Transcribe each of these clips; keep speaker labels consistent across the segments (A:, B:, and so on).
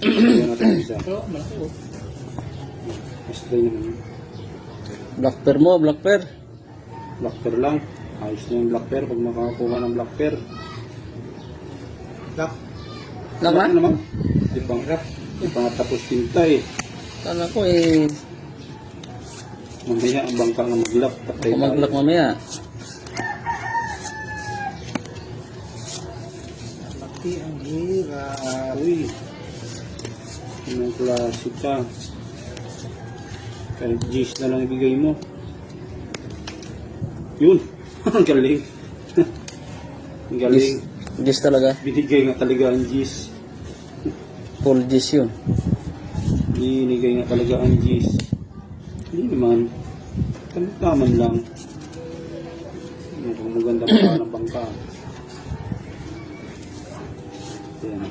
A: Kaya natin isa.
B: Pero, malaki oh.
A: Mas try naman yun.
C: Black pair mo, black pair.
A: Black pair lang. Ayos na yung black pair pag makakuha ng black pair.
B: Lock.
C: Lang na?
A: Ano naman? Di pa nga tapos tinta eh.
C: Kala ko eh,
A: Mamaya ang bangka nga mag-lock. Patay
C: ako mag-lock
A: tayo.
C: mamaya.
B: Laki ang hirap.
A: Uy. Anong klase ka? Kahit G's na lang ibigay mo. Yun. Ang galing. Ang galing.
C: Gis talaga.
A: Binigay nga talaga ang G's.
C: Full gis yun.
A: Binigay nga talaga ang G's. Hindi naman. Taman lang. Mukhang maganda pa ng bangka. Ayan.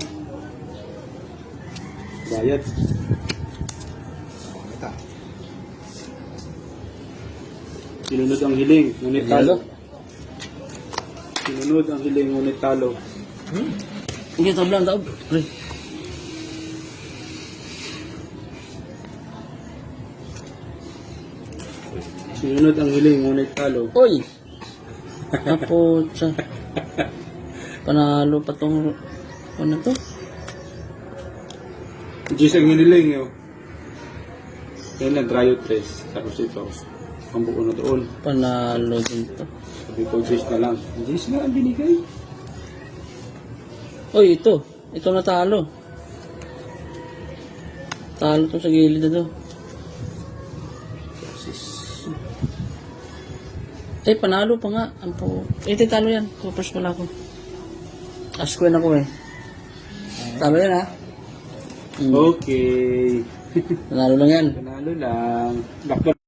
A: Bayad.
B: Ito.
A: Sinunod ang hiling, ngunit talo.
C: Talo?
A: Sinunod ang hiling, ngunit talo.
C: Hindi, tablang taob. Ay,
A: Sinunod ang hiling, ngunit talo.
C: Oy! Ako, panalo pa tong, ano to?
A: G's ang hiniling yun. Yan lang, dryo 3. Tapos ito, ang buo na doon.
C: Panalo din to.
A: Sabi ko, G's na lang. G's na ang binigay.
C: Oy, ito. Ito na talo. Talo to sa gilid na to. Eh, panalo pa nga. Ampo. Eh, talo yan. Kupers pala ako. Askwin ako eh. Talo yan ha.
A: Okay.
C: Panalo lang yan.
A: Panalo lang. Black